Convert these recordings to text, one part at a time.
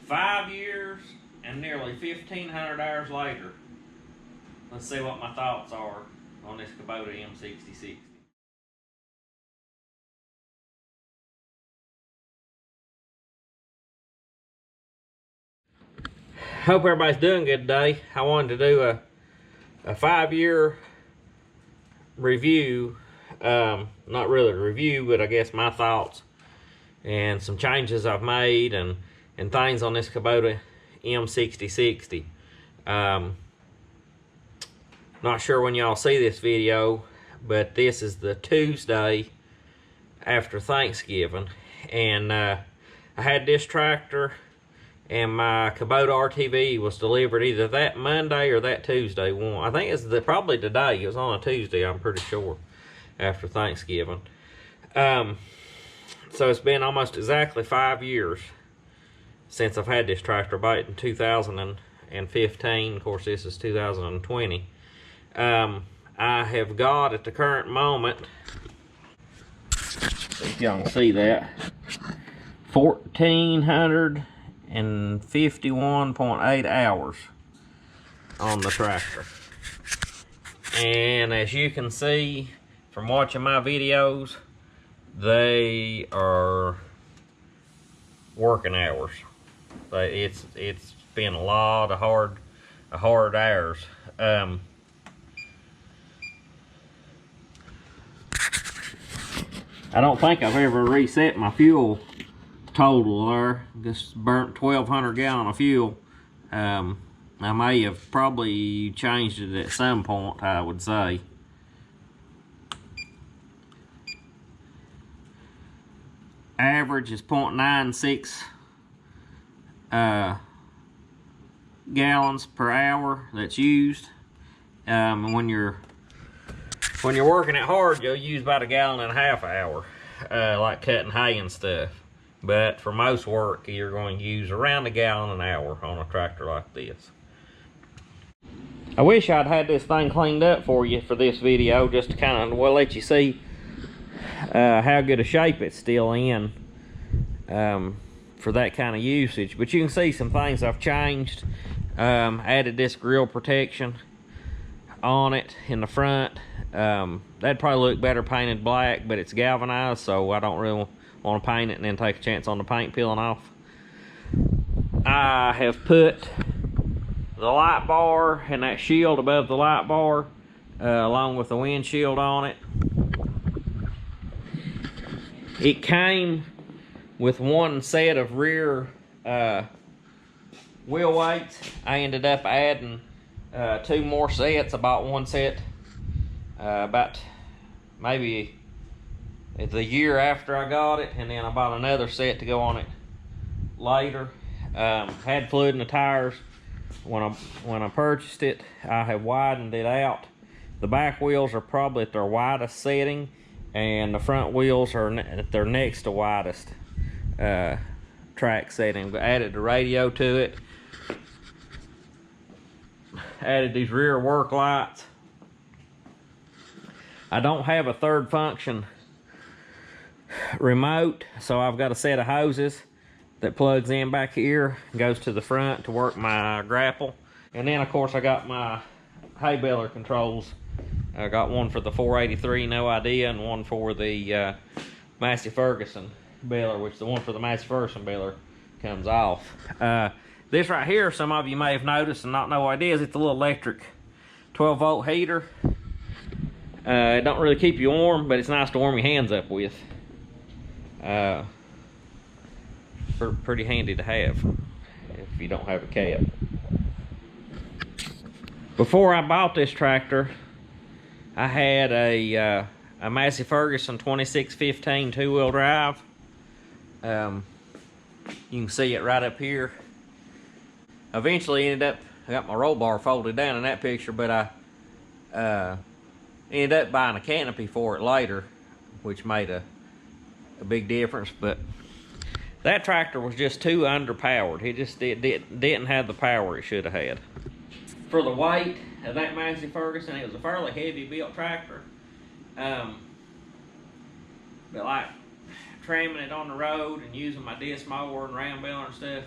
5 years and nearly 1,500 hours later, let's see what my thoughts are on this Kubota M6060. Hope everybody's doing good today. I wanted to do a 5-year review. Not really a review, but I guess my thoughts and some changes I've made and things on this Kubota M6060. Not sure when y'all see this video, but this is the Tuesday after Thanksgiving, and I had this tractor and my Kubota RTV was delivered either that Monday or that Tuesday. I think it's probably today. It was on a Tuesday, I'm pretty sure, after Thanksgiving. So it's been almost exactly 5 years since I've had this tractor, about in 2015. Of course, this is 2020. I have got, at the current moment, if y'all can see that, 1,451.8 hours on the tractor. And as you can see from watching my videos, they are working hours. It's been a lot of hard hours. I don't think I've ever reset my fuel total there. Just burnt 1,200 gallons of fuel. I may have probably changed it at some point, I would say. Average is 0.96 gallons per hour that's used. And when you're working it hard, you'll use about 1.5 gallons an hour, like cutting hay and stuff. But for most work, you're going to use around 1 gallon an hour on a tractor like this. I wish I'd had this thing cleaned up for you for this video, just to kind of let you see how good a shape it's still in for that kind of usage. But you can see some things I've changed. Added this grill protection on it in the front. That'd probably look better painted black, but it's galvanized, so I don't really want to paint it and then take a chance on the paint peeling off. I have put the light bar and that shield above the light bar along with the windshield on it. It came with one set of rear wheel weights. I ended up adding 2 more sets. I bought one set about maybe the year after I got it, and then I bought another set to go on it later. Had fluid in the tires when I purchased it. I have widened it out. The back wheels are probably at their widest setting, and the front wheels are at their next to widest track setting. But added the radio to it. Added these rear work lights. I don't have a third function remote, so I've got a set of hoses that plugs in back here, goes to the front to work my grapple. And then of course I got my hay baler controls. I got one for the 483 No Idea and one for the Massey Ferguson baler, which the one for the Massey Ferguson baler comes off. This right here, some of you may have noticed and not know what it is. It's a little electric 12-volt heater. It don't really keep you warm, but it's nice to warm your hands up with. Pretty handy to have if you don't have a cab. Before I bought this tractor, I had a Massey Ferguson 2615 two-wheel drive. You can see it right up here. Eventually ended up, I got my roll bar folded down in that picture, but I ended up buying a canopy for it later, which made a big difference. But that tractor was just too underpowered. It just didn't have the power it should have had. For the weight of that Massey Ferguson, it was a fairly heavy built tractor. But like tramming it on the road and using my disc mower and ram baler and stuff,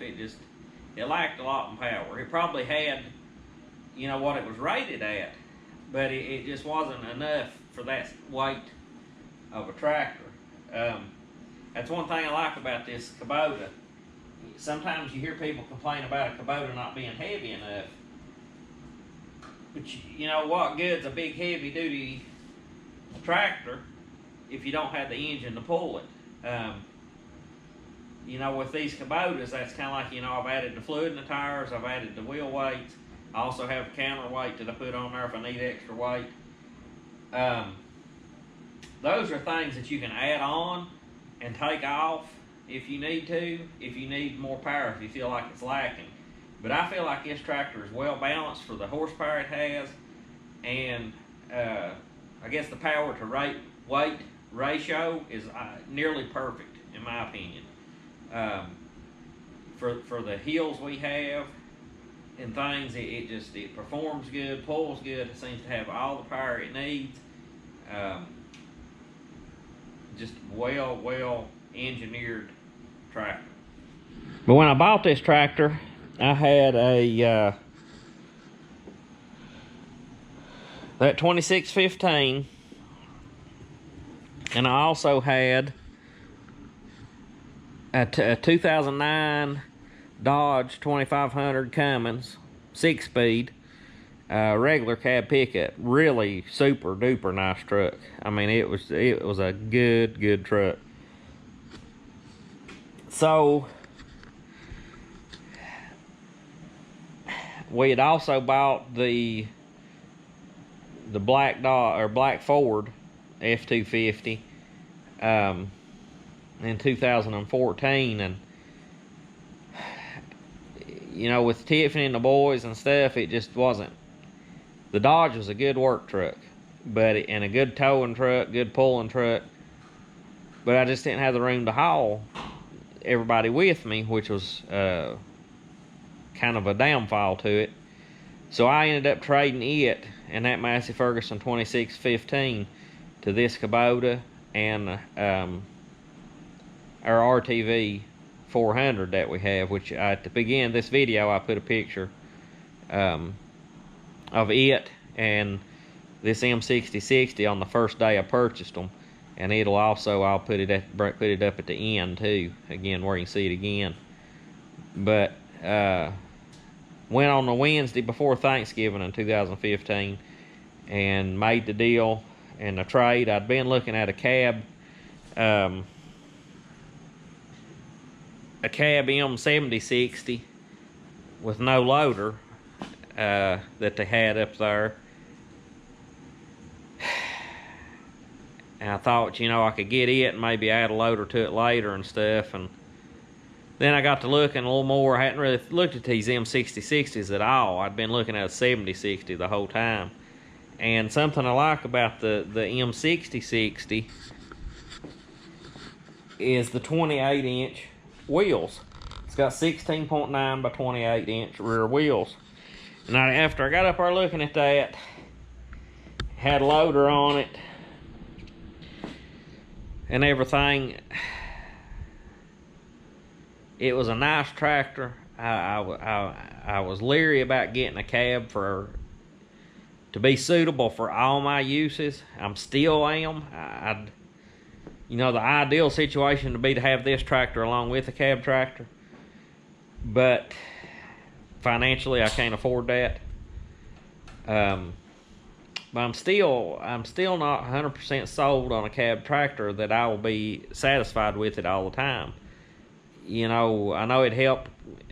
It lacked a lot in power. It probably had, you know, what it was rated at, but it just wasn't enough for that weight of a tractor. That's one thing I like about this Kubota. Sometimes you hear people complain about a Kubota not being heavy enough, but you know what good's a big heavy duty tractor if you don't have the engine to pull it. You know, with these Kubotas, that's kind of like, you know, I've added the fluid in the tires, I've added the wheel weights, I also have a counterweight that I put on there if I need extra weight. Those are things that you can add on and take off if you need to, if you need more power, if you feel like it's lacking. But I feel like this tractor is well balanced for the horsepower it has, and I guess the power to weight ratio is nearly perfect in my opinion. For the hills we have and things, it performs good, pulls good, it seems to have all the power it needs. Just well engineered tractor. But when I bought this tractor, I had a that 2615, and I also had a 2009 Dodge 2500 Cummins 6-speed regular cab pickup. Really super duper nice truck. I mean, it was a good truck. So we had also bought the black Ford F250 in 2014, and you know, with Tiffany and the boys and stuff, it just wasn't. The Dodge was a good work truck, and a good towing truck, good pulling truck, but I just didn't have the room to haul everybody with me, which was kind of a downfall to it. So I ended up trading it and that Massey Ferguson 2615 to this Kubota and our RTV 400 that we have, which at the beginning of this video I put a picture of it and this M6060 on the first day I purchased them, and it'll also, I'll put it up at the end too, again where you can see it again. But went on the Wednesday before Thanksgiving in 2015 and made the deal and the trade. I'd been looking at a cab M7060 with no loader that they had up there, and I thought, you know, I could get it and maybe add a loader to it later and stuff. And then I got to looking a little more. I hadn't really looked at these M6060s at all. I'd been looking at a 7060 the whole time. And something I like about the M6060 is the 28-inch wheels. It's got 16.9 by 28-inch rear wheels. And after I got up there looking at that, had a loader on it and everything, it was a nice tractor. I was leery about getting a cab to be suitable for all my uses. I'm still am. You know, the ideal situation would be to have this tractor along with a cab tractor, but financially I can't afford that. But I'm still not 100% sold on a cab tractor that I will be satisfied with it all the time. You know, I know it helped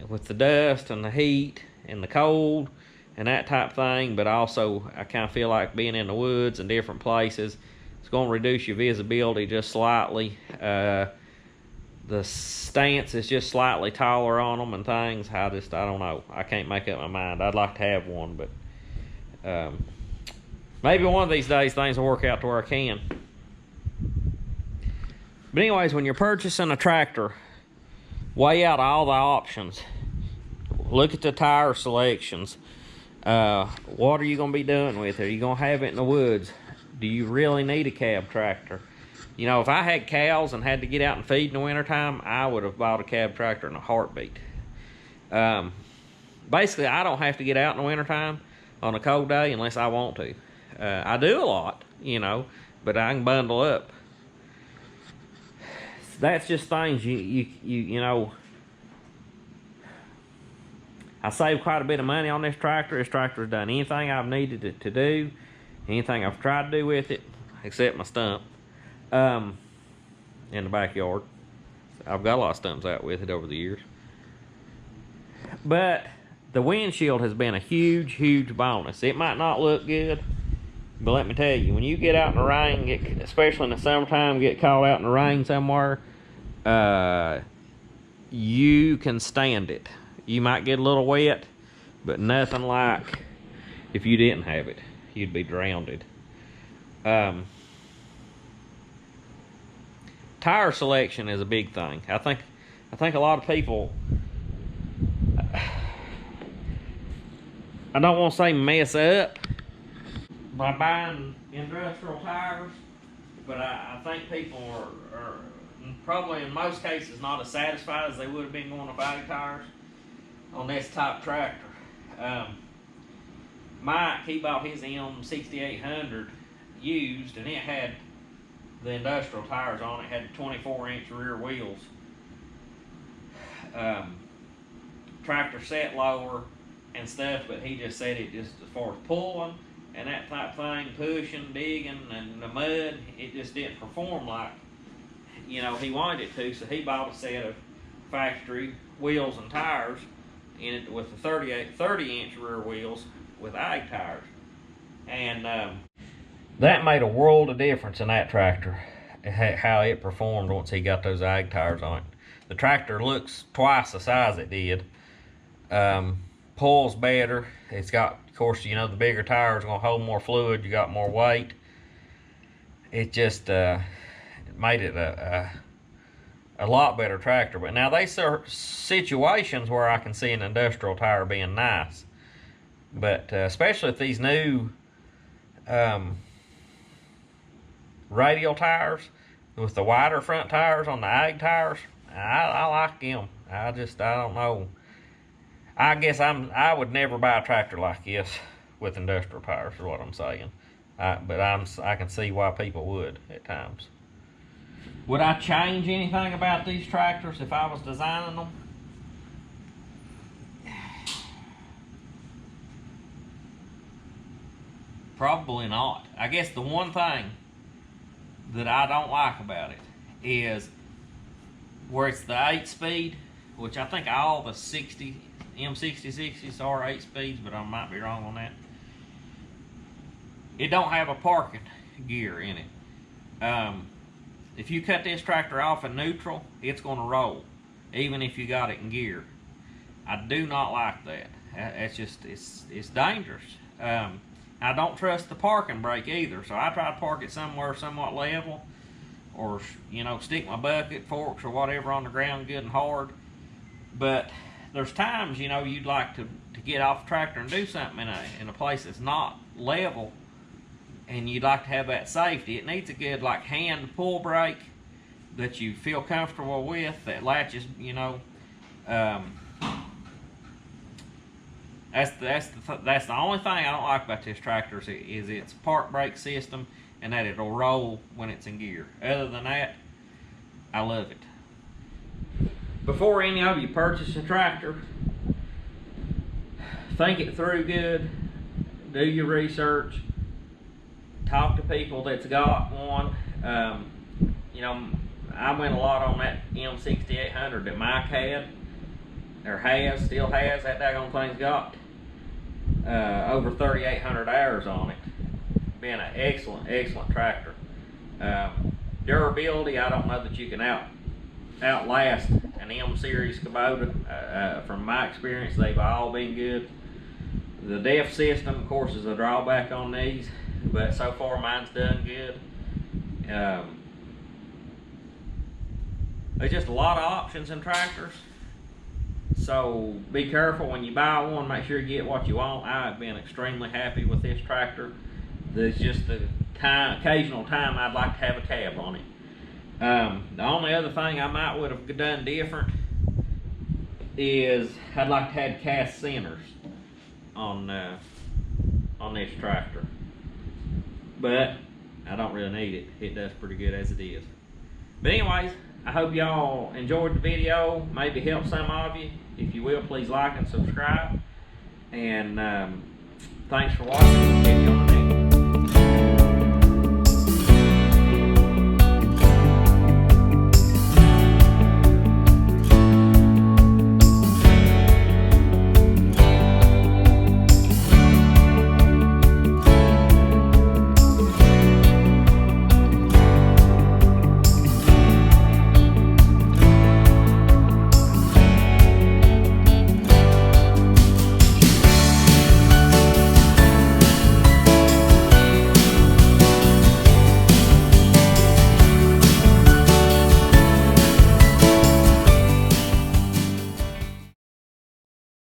with the dust and the heat and the cold and that type of thing, but also I kind of feel like being in the woods and different places, it's going to reduce your visibility just slightly. The stance is just slightly taller on them and things. I don't know. I can't make up my mind. I'd like to have one, but maybe one of these days things will work out to where I can. But anyways, when you're purchasing a tractor, weigh out all the options. Look at the tire selections. What are you going to be doing with it? Are you going to have it in the woods? Do you really need a cab tractor? You know, if I had cows and had to get out and feed in the wintertime, I would have bought a cab tractor in a heartbeat. Basically, I don't have to get out in the wintertime on a cold day unless I want to. I do a lot, you know, but I can bundle up. That's just things you know. I saved quite a bit of money on this tractor. This tractor has done anything I've needed it to do, anything I've tried to do with it, except my stump in the backyard. I've got a lot of stumps out with it over the years. But the windshield has been a huge, huge bonus. It might not look good, but let me tell you, when you get out in the rain, especially in the summertime, get caught out in the rain somewhere, you can stand it. You might get a little wet, but nothing like if you didn't have it. You'd be drowned. Tire selection is a big thing. I think a lot of people, I don't want to say mess up by buying industrial tires, but I think people are probably in most cases not as satisfied as they would have been going to buy tires on this type tractor. Mike, he bought his M6060 used, and it had the industrial tires on it. Had 24-inch rear wheels. Tractor set lower and stuff, but he just said it just as far as pulling and that type thing, pushing, digging, and the mud, it just didn't perform like, you know, he wanted it to. So he bought a set of factory wheels and tires in it with the 30-inch rear wheels with ag tires, and that made a world of difference in that tractor, how it performed once he got those ag tires on it. The tractor looks twice the size it did. Pulls better. It's got, of course, you know, the bigger tires are going to hold more fluid. You got more weight. It just made it a lot better tractor. But now there's situations where I can see an industrial tire being nice, but especially if these new radial tires with the wider front tires on the ag tires, I like them. I don't know. I guess I would never buy a tractor like this with industrial tires, is what I'm saying. But I can see why people would at times. Would I change anything about these tractors if I was designing them? Probably not. I guess the one thing that I don't like about it is where it's the 8-speed, which I think all the M6060s are 8 speeds, but I might be wrong on that. It don't have a parking gear in it. If you cut this tractor off in neutral, it's going to roll, even if you got it in gear. I do not like that. It's dangerous. I don't trust the parking brake either, so I try to park it somewhere somewhat level, or, you know, stick my bucket, forks, or whatever on the ground good and hard. But there's times, you know, you'd like to get off the tractor and do something in a place that's not level, and you'd like to have that safety. It needs a good, like, hand pull brake that you feel comfortable with, that latches, you know. That's the only thing I don't like about this tractor is its park brake system, and that it'll roll when it's in gear. Other than that, I love it. Before any of you purchase a tractor, think it through good, do your research, talk to people that's got one. You know, I went a lot on that M6800 that Mike had, or still has. That daggone thing's got over 3,800 hours on it. Been an excellent tractor. Durability, I don't know that you can outlast an M series Kubota. From my experience, they've all been good. The DEF system, of course, is a drawback on these, but so far mine's done good. There's just a lot of options in tractors, so be careful when you buy one. Make sure you get what you want. I've been extremely happy with this tractor. There's just the occasional time I'd like to have a cab on it. The only other thing I might would have done different is I'd like to have cast centers on this tractor, but I don't really need it. It does pretty good as it is. But anyways, I hope y'all enjoyed the video. Maybe help some of you. If you will, please like and subscribe. And thanks for watching. We'll catch you on the next one.